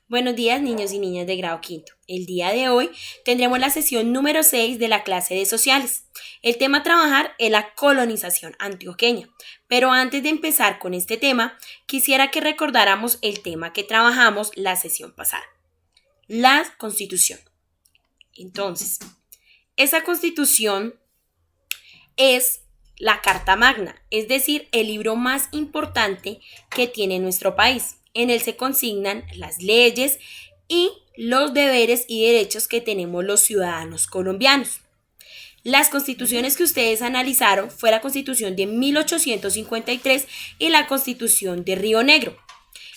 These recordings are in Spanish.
Buenos días, niños y niñas de grado quinto. El día de hoy tendremos la sesión número 6 de la clase de sociales. El tema a trabajar es la colonización antioqueña. Pero antes de empezar con este tema, quisiera que recordáramos el tema que trabajamos la sesión pasada, la Constitución. Entonces, esa Constitución es la Carta Magna, es decir, el libro más importante que tiene nuestro país. En él se consignan las leyes y los deberes y derechos que tenemos los ciudadanos colombianos. Las constituciones que ustedes analizaron fue la Constitución de 1853 y la Constitución de Río Negro.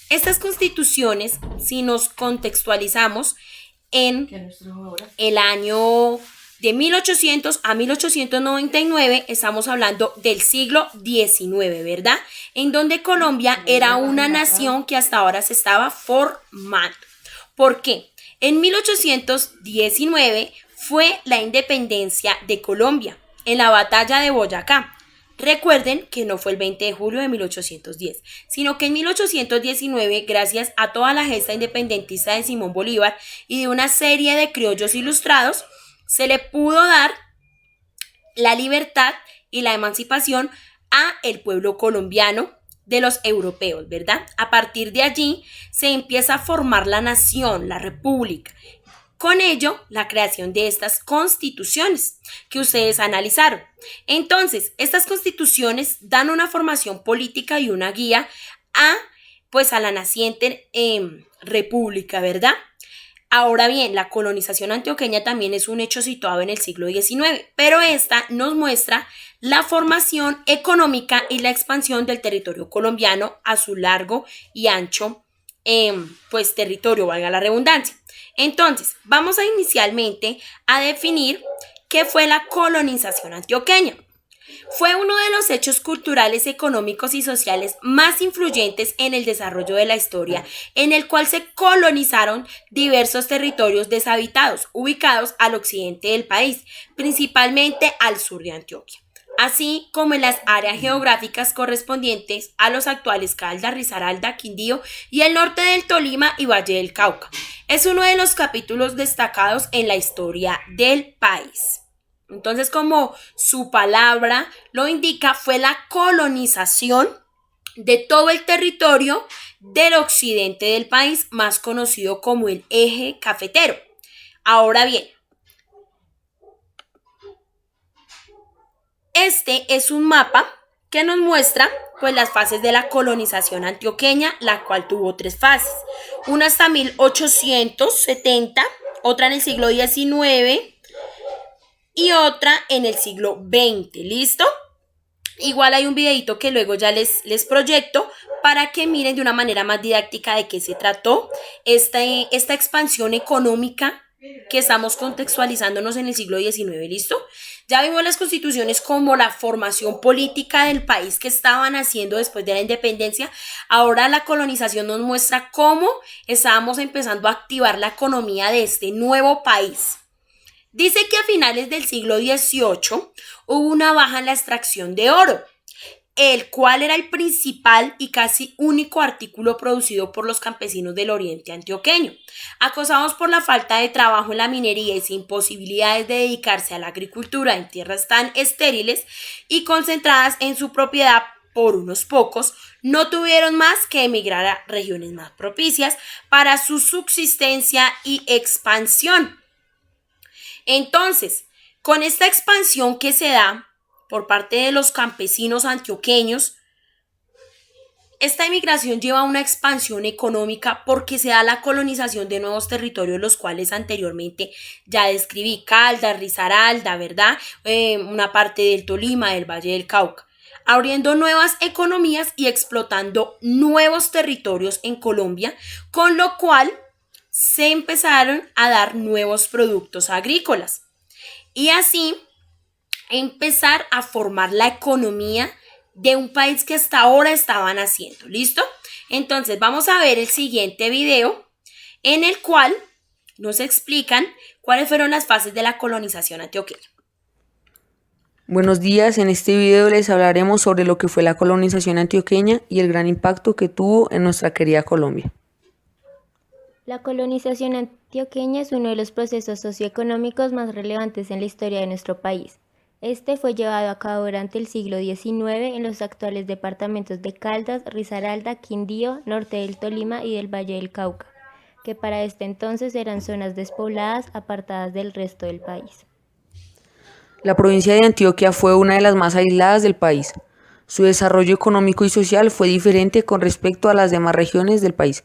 Estas constituciones, si nos contextualizamos en el año de 1800 a 1899, estamos hablando del siglo XIX, ¿verdad? En donde Colombia era una nación que hasta ahora se estaba formando. ¿Por qué? En 1819 fue la independencia de Colombia en la batalla de Boyacá. Recuerden que no fue el 20 de julio de 1810, sino que en 1819, gracias a toda la gesta independentista de Simón Bolívar y de una serie de criollos ilustrados, se le pudo dar la libertad y la emancipación a el pueblo colombiano de los europeos, ¿verdad? A partir de allí se empieza a formar la nación, la república. Con ello, la creación de estas constituciones que ustedes analizaron. Entonces, estas constituciones dan una formación política y una guía a la naciente república, ¿verdad? Ahora bien, la colonización antioqueña también es un hecho situado en el siglo XIX, pero esta nos muestra la formación económica y la expansión del territorio colombiano a su largo y ancho territorio, valga la redundancia. Entonces, vamos a inicialmente a definir qué fue la colonización antioqueña. Fue uno de los hechos culturales, económicos y sociales más influyentes en el desarrollo de la historia, en el cual se colonizaron diversos territorios deshabitados, ubicados al occidente del país, principalmente al sur de Antioquia, así como en las áreas geográficas correspondientes a los actuales Caldas, Risaralda, Quindío y el norte del Tolima y Valle del Cauca. Es uno de los capítulos destacados en la historia del país. Entonces, como su palabra lo indica, fue la colonización de todo el territorio del occidente del país, más conocido como el eje cafetero. Ahora bien, este es un mapa que nos muestra las fases de la colonización antioqueña, la cual tuvo 3 fases. Una hasta 1870, otra en el siglo XIX y otra en el siglo XX, ¿listo? Igual hay un videito que luego ya les proyecto para que miren de una manera más didáctica de qué se trató esta expansión económica que estamos contextualizándonos en el siglo XIX, ¿listo? Ya vimos las constituciones como la formación política del país que estaban haciendo después de la independencia. Ahora la colonización nos muestra cómo estábamos empezando a activar la economía de este nuevo país. Dice que a finales del siglo XVIII hubo una baja en la extracción de oro, el cual era el principal y casi único artículo producido por los campesinos del oriente antioqueño. Acosados por la falta de trabajo en la minería y sin posibilidades de dedicarse a la agricultura en tierras tan estériles y concentradas en su propiedad por unos pocos, no tuvieron más que emigrar a regiones más propicias para su subsistencia y expansión. Entonces, con esta expansión que se da por parte de los campesinos antioqueños, esta emigración lleva a una expansión económica porque se da la colonización de nuevos territorios, los cuales anteriormente ya describí: Caldas, Risaralda, ¿verdad? Una parte del Tolima, del Valle del Cauca, abriendo nuevas economías y explotando nuevos territorios en Colombia, con lo cual se empezaron a dar nuevos productos agrícolas y así empezar a formar la economía de un país que hasta ahora estaban haciendo. ¿Listo? Entonces vamos a ver el siguiente video en el cual nos explican cuáles fueron las fases de la colonización antioqueña. Buenos días, en este video les hablaremos sobre lo que fue la colonización antioqueña y el gran impacto que tuvo en nuestra querida Colombia. La colonización antioqueña es uno de los procesos socioeconómicos más relevantes en la historia de nuestro país. Este fue llevado a cabo durante el siglo XIX en los actuales departamentos de Caldas, Risaralda, Quindío, norte del Tolima y del Valle del Cauca, que para este entonces eran zonas despobladas apartadas del resto del país. La provincia de Antioquia fue una de las más aisladas del país. Su desarrollo económico y social fue diferente con respecto a las demás regiones del país.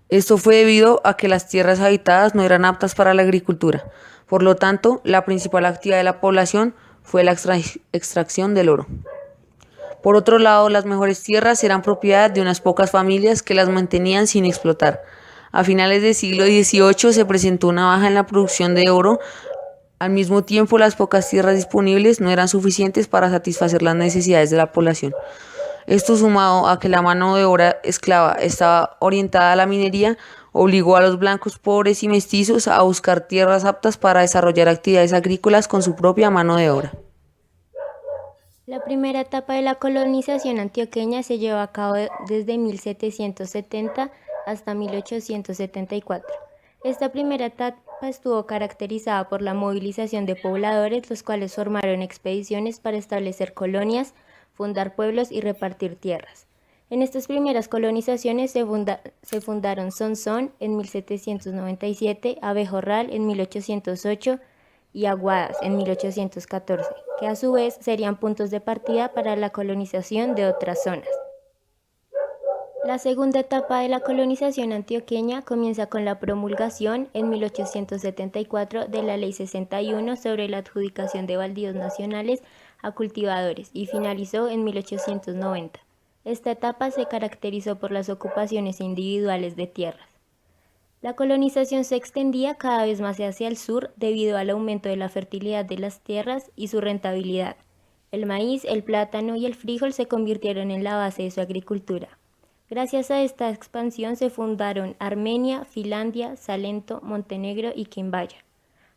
Esto fue debido a que las tierras habitadas no eran aptas para la agricultura. Por lo tanto, la principal actividad de la población fue la extracción del oro. Por otro lado, las mejores tierras eran propiedad de unas pocas familias que las mantenían sin explotar. A finales del siglo XVIII se presentó una baja en la producción de oro. Al mismo tiempo, las pocas tierras disponibles no eran suficientes para satisfacer las necesidades de la población. Esto, sumado a que la mano de obra esclava estaba orientada a la minería, obligó a los blancos pobres y mestizos a buscar tierras aptas para desarrollar actividades agrícolas con su propia mano de obra. La primera etapa de la colonización antioqueña se llevó a cabo desde 1770 hasta 1874. Esta primera etapa estuvo caracterizada por la movilización de pobladores, los cuales formaron expediciones para establecer colonias, fundar pueblos y repartir tierras. En estas primeras colonizaciones se fundaron Sonsón en 1797, Abejorral en 1808 y Aguadas en 1814, que a su vez serían puntos de partida para la colonización de otras zonas. La segunda etapa de la colonización antioqueña comienza con la promulgación en 1874 de la Ley 61 sobre la adjudicación de baldíos nacionales a cultivadores y finalizó en 1890. Esta etapa se caracterizó por las ocupaciones individuales de tierras. La colonización se extendía cada vez más hacia el sur debido al aumento de la fertilidad de las tierras y su rentabilidad. El maíz, el plátano y el frijol se convirtieron en la base de su agricultura. Gracias a esta expansión se fundaron Armenia, Finlandia, Salento, Montenegro y Quimbaya.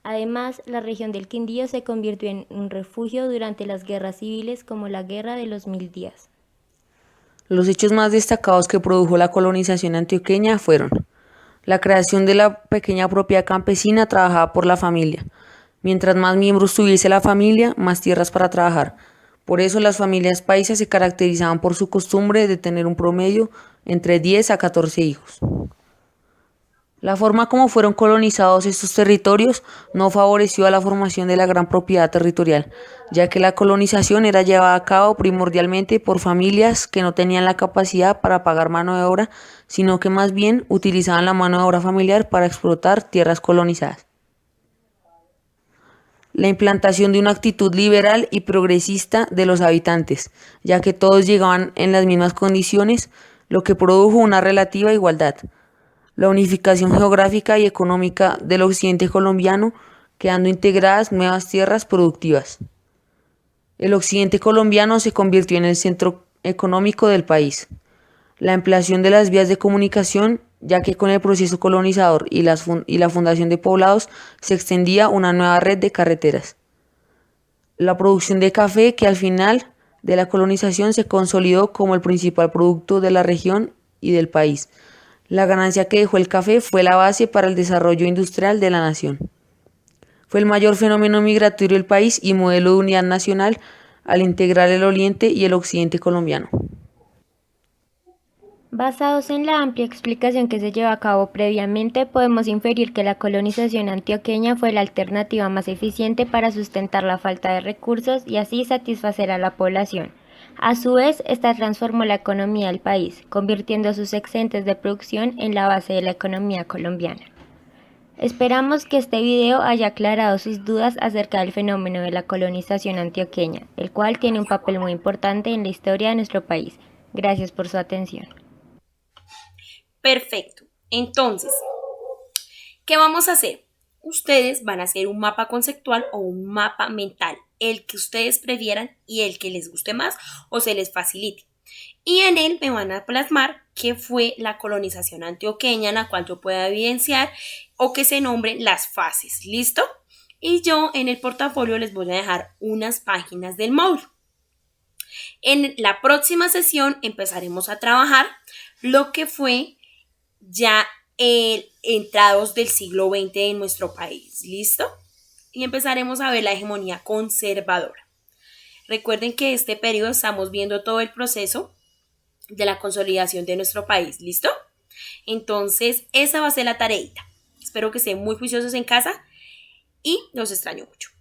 Además, la región del Quindío se convirtió en un refugio durante las guerras civiles como la Guerra de los 1000 días. Los hechos más destacados que produjo la colonización antioqueña fueron la creación de la pequeña propiedad campesina trabajada por la familia. Mientras más miembros tuviese la familia, más tierras para trabajar. Por eso las familias paisas se caracterizaban por su costumbre de tener un promedio entre 10 a 14 hijos. La forma como fueron colonizados estos territorios no favoreció a la formación de la gran propiedad territorial, ya que la colonización era llevada a cabo primordialmente por familias que no tenían la capacidad para pagar mano de obra, sino que más bien utilizaban la mano de obra familiar para explotar tierras colonizadas. La implantación de una actitud liberal y progresista de los habitantes, ya que todos llegaban en las mismas condiciones, lo que produjo una relativa igualdad. La unificación geográfica y económica del occidente colombiano, quedando integradas nuevas tierras productivas. El occidente colombiano se convirtió en el centro económico del país. La ampliación de las vías de comunicación, ya que con el proceso colonizador y la fundación de poblados se extendía una nueva red de carreteras. La producción de café, que al final de la colonización se consolidó como el principal producto de la región y del país. La ganancia que dejó el café fue la base para el desarrollo industrial de la nación. Fue el mayor fenómeno migratorio del país y modelo de unidad nacional al integrar el oriente y el occidente colombiano. Basados en la amplia explicación que se llevó a cabo previamente, podemos inferir que la colonización antioqueña fue la alternativa más eficiente para sustentar la falta de recursos y así satisfacer a la población. A su vez, esta transformó la economía del país, convirtiendo sus excedentes de producción en la base de la economía colombiana. Esperamos que este video haya aclarado sus dudas acerca del fenómeno de la colonización antioqueña, el cual tiene un papel muy importante en la historia de nuestro país. Gracias por su atención. Perfecto. Entonces, ¿qué vamos a hacer? Ustedes van a hacer un mapa conceptual o un mapa mental, el que ustedes prefieran y el que les guste más o se les facilite. Y en él me van a plasmar qué fue la colonización antioqueña, en la cual yo pueda evidenciar o que se nombren las fases. ¿Listo? Y yo en el portafolio les voy a dejar unas páginas del módulo. En la próxima sesión empezaremos a trabajar lo que fue ya entrados del siglo XX en nuestro país. ¿Listo? Y empezaremos a ver la hegemonía conservadora. Recuerden que este periodo estamos viendo todo el proceso de la consolidación de nuestro país. ¿Listo? Entonces, esa va a ser la tareita. Espero que estén muy juiciosos en casa y los extraño mucho.